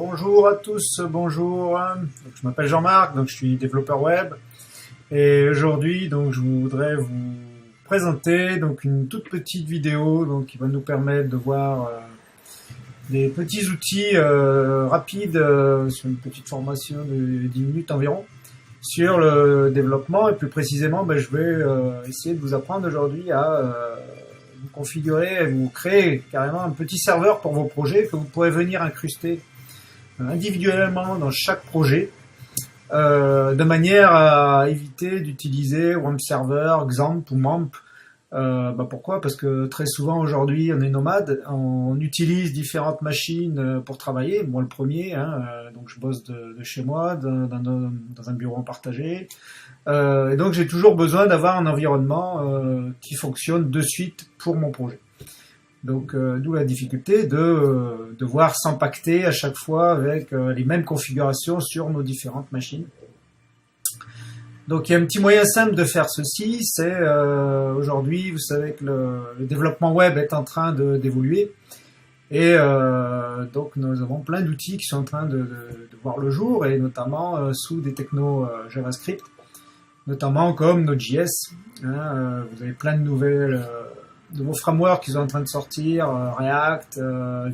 Bonjour à tous, bonjour. Donc, je m'appelle Jean-Marc, donc je suis développeur web et aujourd'hui donc je voudrais vous présenter donc une toute petite vidéo donc qui va nous permettre de voir des petits outils rapides sur une petite formation de 10 minutes environ sur le développement et plus précisément je vais essayer de vous apprendre aujourd'hui à vous configurer, vous créer carrément un petit serveur pour vos projets que vous pourrez venir incruster individuellement dans chaque projet, de manière à éviter d'utiliser WAMP Server, XAMPP ou MAMP. Pourquoi? Parce que très souvent aujourd'hui on est nomade, on utilise différentes machines pour travailler. Moi le premier, donc je bosse de chez moi, dans un bureau partagé. Et donc j'ai toujours besoin d'avoir un environnement qui fonctionne de suite pour mon projet. Donc d'où la difficulté de devoir s'empacter à chaque fois avec les mêmes configurations sur nos différentes machines. Donc il y a un petit moyen simple de faire ceci, c'est aujourd'hui vous savez que le développement web est en train d'évoluer et donc nous avons plein d'outils qui sont en train de voir le jour et notamment sous des technos JavaScript, notamment comme Node.js. Vous avez plein de nouveaux frameworks qui sont en train de sortir, React,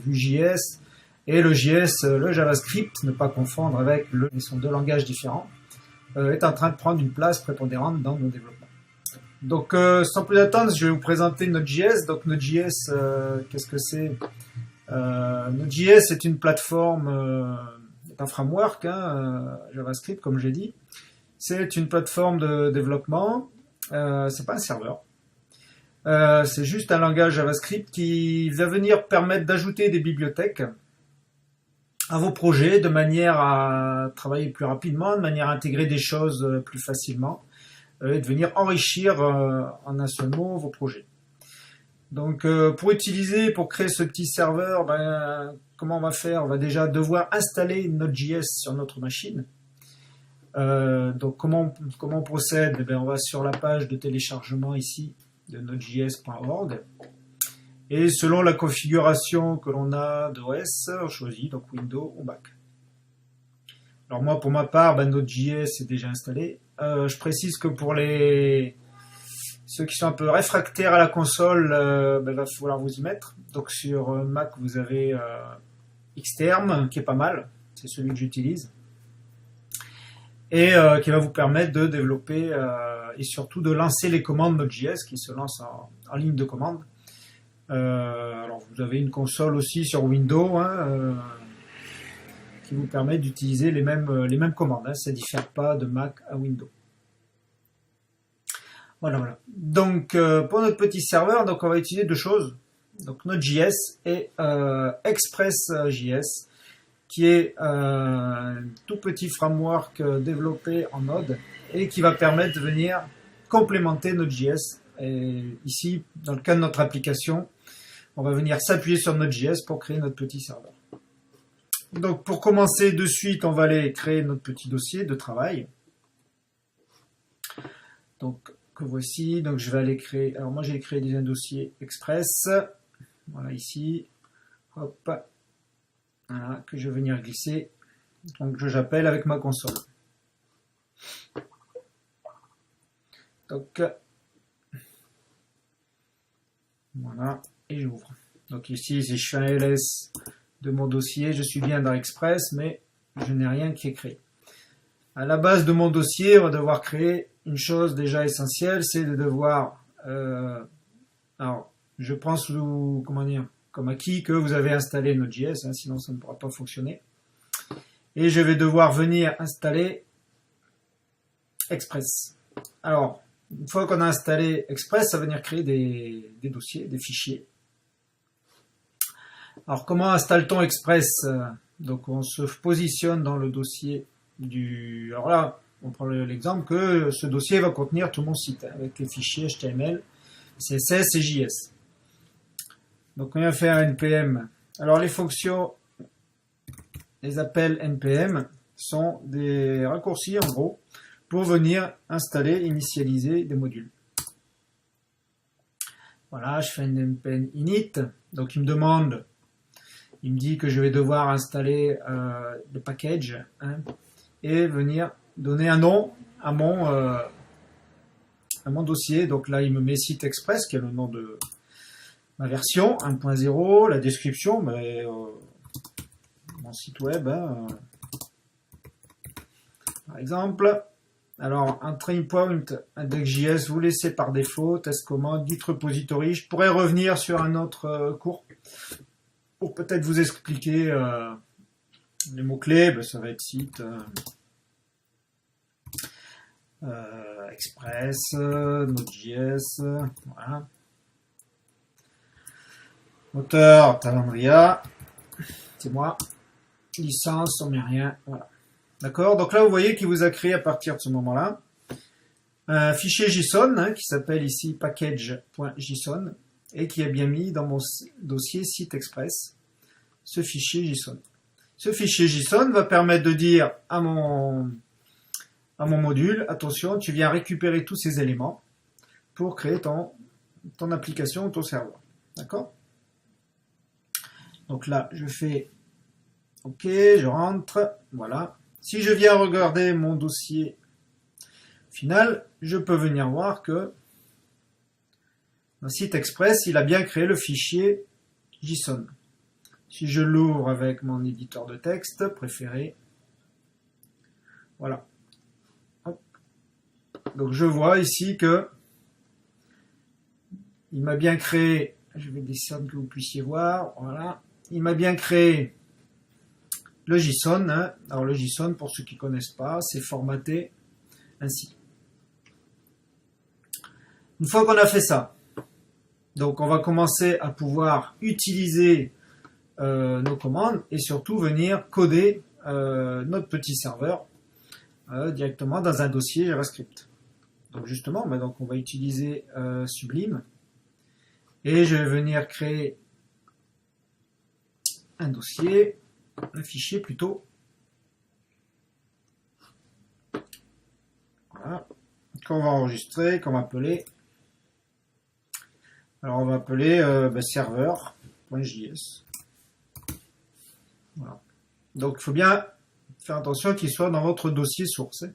Vue.js, et le JS, le JavaScript, ne pas confondre avec ils sont deux langages différents, est en train de prendre une place prépondérante dans nos développements. Donc sans plus attendre, je vais vous présenter Node.js. Donc Node.js, qu'est-ce que c'est? Node.js est une plateforme, est un framework, JavaScript comme j'ai dit. C'est une plateforme de développement, c'est pas un serveur. C'est juste un langage JavaScript qui va venir permettre d'ajouter des bibliothèques à vos projets de manière à travailler plus rapidement, de manière à intégrer des choses plus facilement et de venir enrichir en un seul mot vos projets. Donc pour créer ce petit serveur, comment on va faire? On va déjà devoir installer Node.js sur notre machine. Donc comment on procède? On va sur la page de téléchargement ici de nodejs.org et selon la configuration que l'on a d'OS, on choisit donc Windows ou Mac. Alors moi pour ma part, Node.js est déjà installé. Je précise que pour ceux qui sont un peu réfractaires à la console, il va falloir vous y mettre. Donc sur Mac vous avez Xterm qui est pas mal, c'est celui que j'utilise et qui va vous permettre de développer et surtout de lancer les commandes Node.js qui se lancent en ligne de commande. Alors vous avez une console aussi sur Windows qui vous permet d'utiliser les mêmes commandes. Ça ne diffère pas de Mac à Windows. Voilà. Donc pour notre petit serveur, donc on va utiliser deux choses. Donc Node.js et Express.js, qui est un tout petit framework développé en Node et qui va permettre de venir complémenter Node.js. Et ici, dans le cas de notre application, on va venir s'appuyer sur Node.js pour créer notre petit serveur. Donc pour commencer de suite, on va aller créer notre petit dossier de travail. Donc que voici, donc je vais aller créer, alors moi j'ai créé déjà un dossier Express, voilà ici, hop. Voilà, que je vais venir glisser, donc j'appelle avec ma console. Donc, voilà, et j'ouvre. Donc ici, si je fais un ls de mon dossier, je suis bien dans Express, mais je n'ai rien qui est créé. À la base de mon dossier, on va devoir créer une chose déjà essentielle, c'est de devoir, alors je pense comme acquis que vous avez installé Node.js, sinon ça ne pourra pas fonctionner. Et je vais devoir venir installer Express. Alors, une fois qu'on a installé Express, ça va venir créer des dossiers, des fichiers. Alors, comment installe-t-on Express? Donc, on se positionne dans le dossier Alors là, on prend l'exemple que ce dossier va contenir tout mon site, avec les fichiers HTML, CSS et JS. Donc on va faire npm. Alors les fonctions, les appels npm sont des raccourcis en gros pour venir installer, initialiser des modules. Voilà, je fais un npm init, donc il me demande il me dit que je vais devoir installer le package, hein, et venir donner un nom à mon dossier. Donc là, il me met site express, qui est le nom de ma version 1.0, la description, mon site web, hein, par exemple. Alors, un train point index.js, vous laissez par défaut, test commande, git repository. Je pourrais revenir sur un autre cours pour peut-être vous expliquer les mots-clés. Ça va être site, Express, Node.js, voilà. Moteur, Talendria, c'est moi. Licence, on met rien, voilà. D'accord? Donc là, vous voyez qu'il vous a créé à partir de ce moment-là un fichier JSON, hein, qui s'appelle ici package.json et qui est bien mis dans mon dossier site express, ce fichier JSON. Ce fichier JSON va permettre de dire à mon module, attention, tu viens récupérer tous ces éléments pour créer ton application ou ton serveur. D'accord? Donc là, je fais OK, je rentre, voilà. Si je viens regarder mon dossier final, je peux venir voir que dans site express, il a bien créé le fichier JSON. Si je l'ouvre avec mon éditeur de texte préféré, voilà. Hop. Donc je vois ici que il m'a bien créé, je vais descendre que vous puissiez voir, voilà. Il m'a bien créé le JSON, hein. Alors le JSON, pour ceux qui ne connaissent pas, c'est formaté ainsi. Une fois qu'on a fait ça, donc on va commencer à pouvoir utiliser nos commandes et surtout venir coder notre petit serveur directement dans un dossier JavaScript. Donc justement, donc on va utiliser Sublime et je vais venir créer un dossier, un fichier plutôt, voilà, qu'on va enregistrer, qu'on va appeler, alors on va appeler serveur.js. Voilà. Donc il faut bien faire attention qu'il soit dans votre dossier source.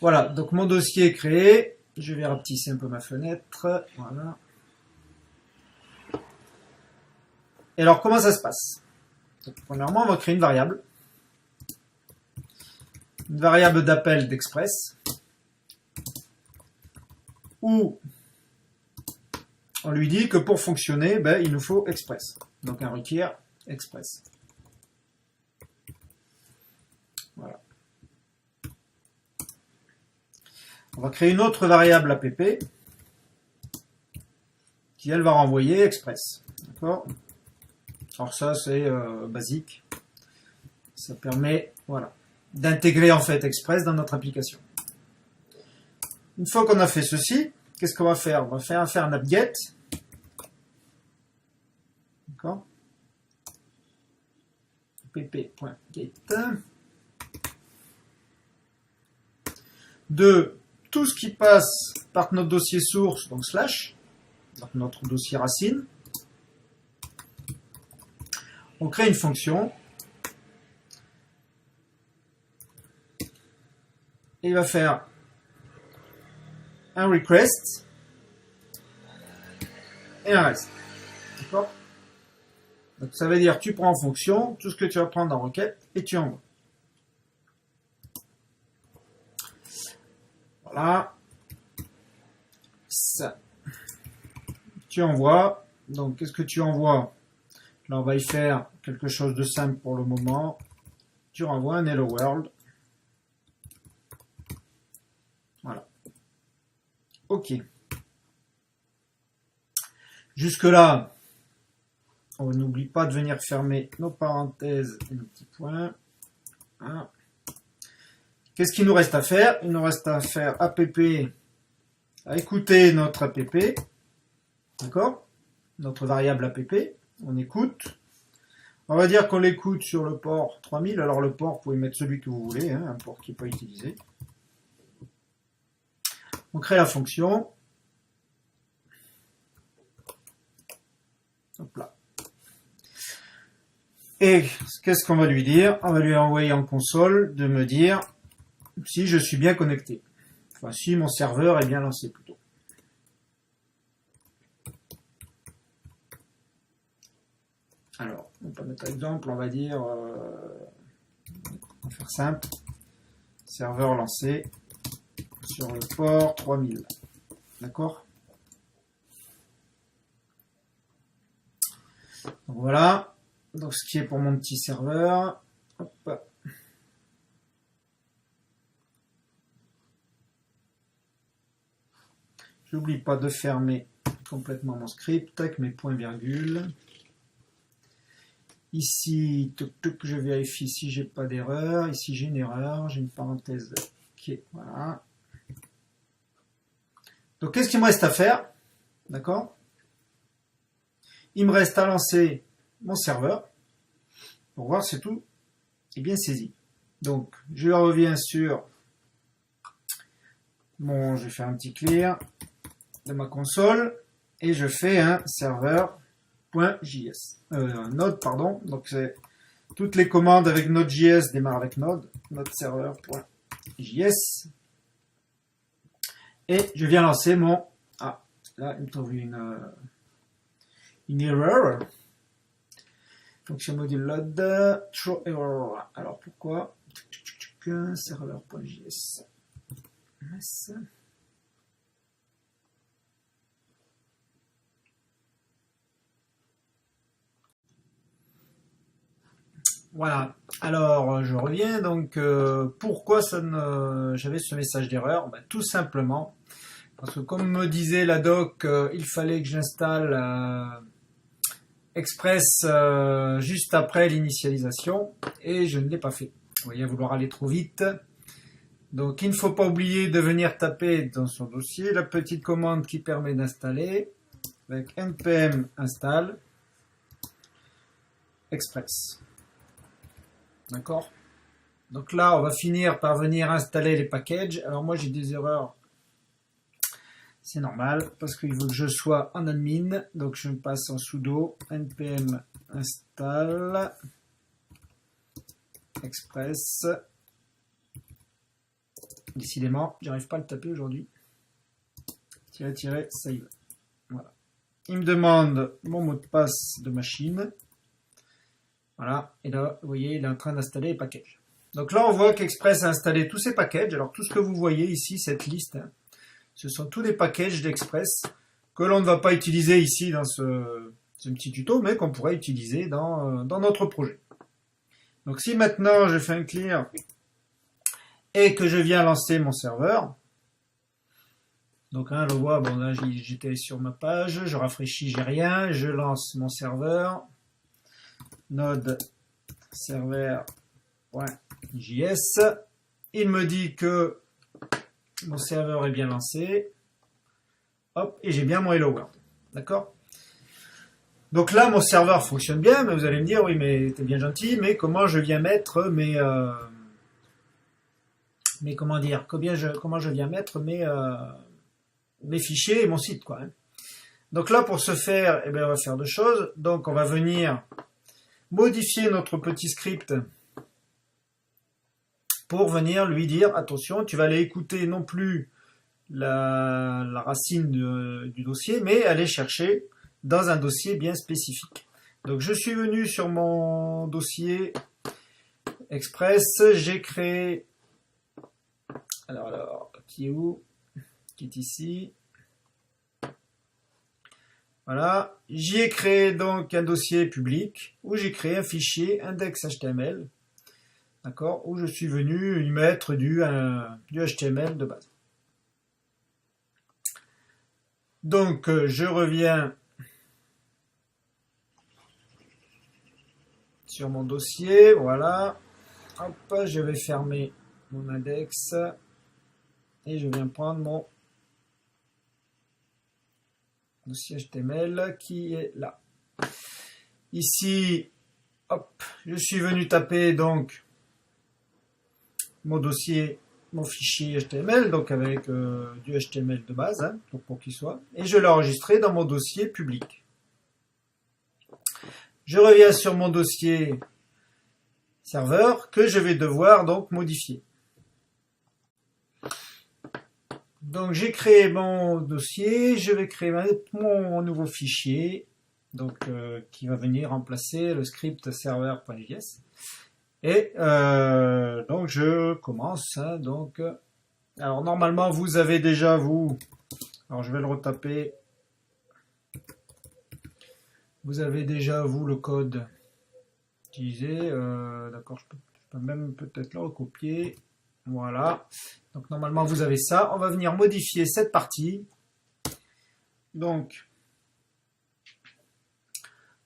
Voilà, donc mon dossier est créé, je vais rapetisser un peu ma fenêtre, voilà. Et alors, comment ça se passe? Donc, premièrement, on va créer une variable d'appel d'Express, où on lui dit que pour fonctionner, il nous faut Express. Donc, un requiert Express. Voilà. On va créer une autre variable app, qui, elle, va renvoyer Express. D'accord? Alors ça, c'est basique. Ça permet, voilà, d'intégrer en fait Express dans notre application. Une fois qu'on a fait ceci, qu'est-ce qu'on va faire? On va faire un app-get. D'accord? app.get. De tout ce qui passe par notre dossier source, donc slash, donc notre dossier racine. On crée une fonction et il va faire un request et un reste. D'accord? Donc ça veut dire tu prends en fonction tout ce que tu vas prendre en requête et tu envoies. Voilà. Ça. Tu envoies. Donc qu'est-ce que tu envoies? Là, on va y faire quelque chose de simple pour le moment. Tu renvoies un Hello World. Voilà. OK. Jusque-là, on n'oublie pas de venir fermer nos parenthèses et nos petits points. Voilà. Qu'est-ce qu'il nous reste à faire? Il nous reste à faire app, à écouter notre app. D'accord? Notre variable app. On écoute. On va dire qu'on l'écoute sur le port 3000. Alors le port, vous pouvez mettre celui que vous voulez, hein, un port qui n'est pas utilisé. On crée la fonction. Hop là. Et qu'est-ce qu'on va lui dire? On va lui envoyer en console de me dire si je suis bien connecté. Enfin, si mon serveur est bien lancé plutôt. Alors, on peut mettre un exemple, on va dire, on va faire simple, serveur lancé sur le port 3000. D'accord? Donc voilà, donc ce qui est pour mon petit serveur. Hop. J'oublie pas de fermer complètement mon script avec mes points-virgules. Ici, je vérifie si j'ai pas d'erreur. Ici, j'ai une erreur. J'ai une parenthèse qui est... Voilà. Donc, qu'est-ce qu'il me reste à faire? D'accord? Il me reste à lancer mon serveur pour voir si tout est bien saisi. Donc, je reviens sur mon... Je vais faire un petit clear de ma console et je fais un serveur.js. Node, pardon. Donc, c'est toutes les commandes avec Node.js démarrent avec Node. Node serveur.js. Et je viens lancer mon... Ah, là, il me trouve une error. Fonction module load, show error. Alors, pourquoi? Serveur.js. Voilà, alors je reviens, donc pourquoi j'avais ce message d'erreur? Tout simplement, parce que comme me disait la doc, il fallait que j'installe Express juste après l'initialisation, et je ne l'ai pas fait. Vous voyez, à vouloir aller trop vite. Donc il ne faut pas oublier de venir taper dans son dossier la petite commande qui permet d'installer, avec npm install Express. D'accord? Donc là, on va finir par venir installer les packages. Alors moi, j'ai des erreurs. C'est normal, parce qu'il veut que je sois en admin. Donc je me passe en sudo npm install express. Décidément, j'arrive pas à le taper aujourd'hui. Save. Voilà. Il me demande mon mot de passe de machine. Voilà, et là, vous voyez, il est en train d'installer les packages. Donc là, on voit qu'Express a installé tous ces packages. Alors, tout ce que vous voyez ici, cette liste, ce sont tous les packages d'Express que l'on ne va pas utiliser ici dans ce petit tuto, mais qu'on pourrait utiliser dans notre projet. Donc, si maintenant, je fais un clear et que je viens lancer mon serveur, donc, on le voit, bon, là, j'étais sur ma page, je rafraîchis, j'ai rien, je lance mon serveur. Node serveur.js. Il me dit que mon serveur est bien lancé. Hop, et j'ai bien mon Hello World. D'accord? Donc là, mon serveur fonctionne bien, mais vous allez me dire, oui, mais t'es bien gentil, mais comment je viens mettre mes... mais comment dire? Comment je viens mettre mes fichiers et mon site, quoi. Hein. Donc là, pour ce faire, eh bien, on va faire deux choses. Donc, on va venir modifier notre petit script pour venir lui dire attention, tu vas aller écouter non plus la racine du dossier, mais aller chercher dans un dossier bien spécifique. Donc je suis venu sur mon dossier Express, j'ai créé alors qui est où? Qui est ici. Voilà, j'y ai créé donc un dossier public où j'ai créé un fichier index.html, d'accord, où je suis venu y mettre du HTML de base. Donc je reviens sur mon dossier, voilà, hop, je vais fermer mon index et je viens prendre mon dossier HTML qui est là. Ici, hop, je suis venu taper donc mon dossier, mon fichier HTML, donc avec du HTML de base, hein, donc pour qu'il soit, et je l'ai enregistré dans mon dossier public. Je reviens sur mon dossier serveur que je vais devoir donc modifier. Donc j'ai créé mon dossier, je vais créer mon nouveau fichier, donc qui va venir remplacer le script serveur.js. Et donc je commence. Hein, donc, alors normalement vous avez déjà alors je vais le retaper. Vous avez déjà vous le code utilisé. D'accord, je peux même peut-être le recopier. Voilà. Donc normalement vous avez ça. On va venir modifier cette partie. Donc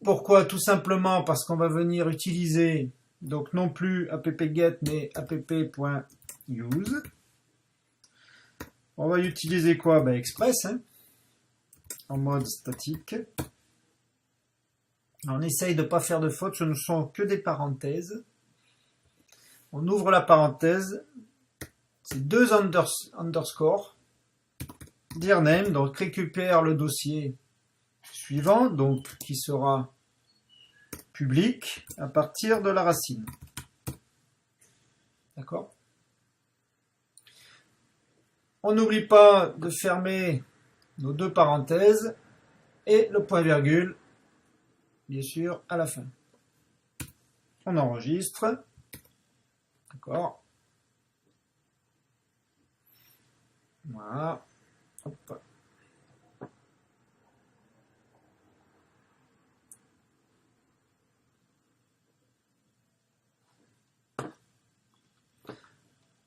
pourquoi? Tout simplement parce qu'on va venir utiliser donc non plus app-get mais app.use. On va utiliser quoi? Ben, Express, hein, en mode statique. On essaye de ne pas faire de faute, ce ne sont que des parenthèses. On ouvre la parenthèse, c'est deux underscore, dir name, donc récupère le dossier suivant, donc qui sera public à partir de la racine. D'accord? On n'oublie pas de fermer nos deux parenthèses et le point virgule, bien sûr, à la fin. On enregistre. D'accord. Voilà. Hop.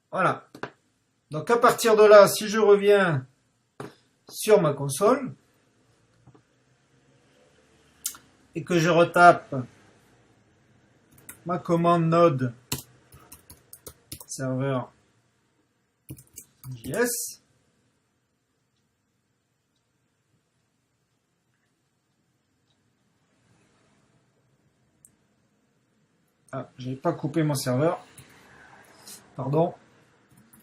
Voilà. Donc à partir de là, si je reviens sur ma console et que je retape ma commande node serveur JS, j'avais pas coupé mon serveur, pardon.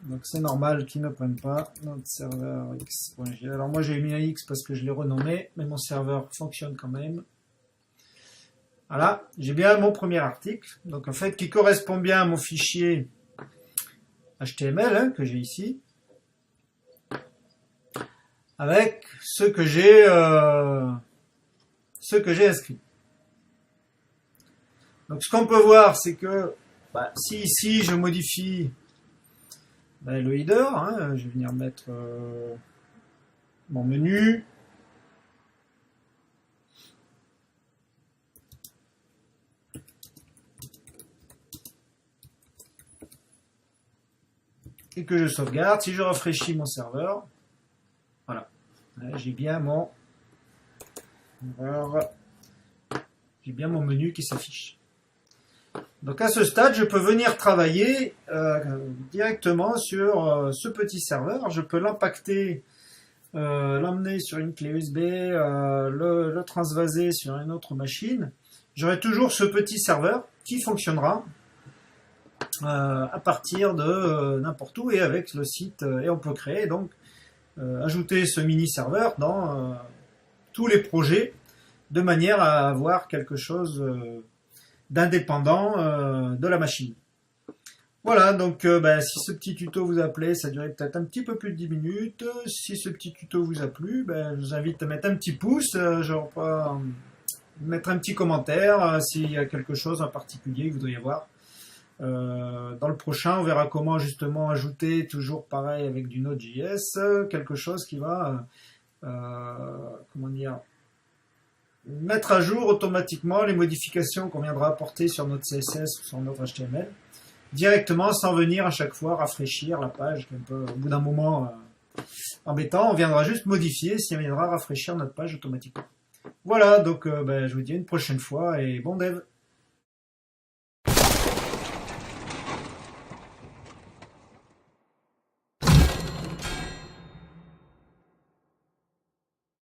Donc c'est normal qu'ils ne prennent pas notre serveur x.js. Alors moi j'ai mis un x parce que je l'ai renommé, mais mon serveur fonctionne quand même. Voilà, j'ai bien mon premier article, donc en fait qui correspond bien à mon fichier HTML hein, que j'ai ici, avec ce que j'ai inscrit. Donc ce qu'on peut voir, c'est que si ici je modifie le header, hein, je vais venir mettre mon menu. Et que je sauvegarde, si je rafraîchis mon serveur, voilà, j'ai bien mon menu qui s'affiche. Donc à ce stade, je peux venir travailler directement sur ce petit serveur. Je peux l'impacter, l'emmener sur une clé USB, le transvaser sur une autre machine. J'aurai toujours ce petit serveur qui fonctionnera à partir de n'importe où et avec le site. Et on peut créer donc ajouter ce mini serveur dans tous les projets de manière à avoir quelque chose d'indépendant de la machine. Voilà, donc si ce petit tuto vous a plu, ça durait peut-être un petit peu plus de 10 minutes. Si ce petit tuto vous a plu, je vous invite à mettre un petit pouce, mettre un petit commentaire s'il y a quelque chose en particulier que vous voudriez voir. Dans le prochain, on verra comment justement ajouter, toujours pareil avec du Node.js, quelque chose qui va mettre à jour automatiquement les modifications qu'on viendra apporter sur notre CSS ou sur notre HTML, directement sans venir à chaque fois rafraîchir la page, qui est un peu au bout d'un moment embêtant. On viendra juste modifier si on viendra rafraîchir notre page automatiquement. Voilà, donc je vous dis à une prochaine fois et bon dev.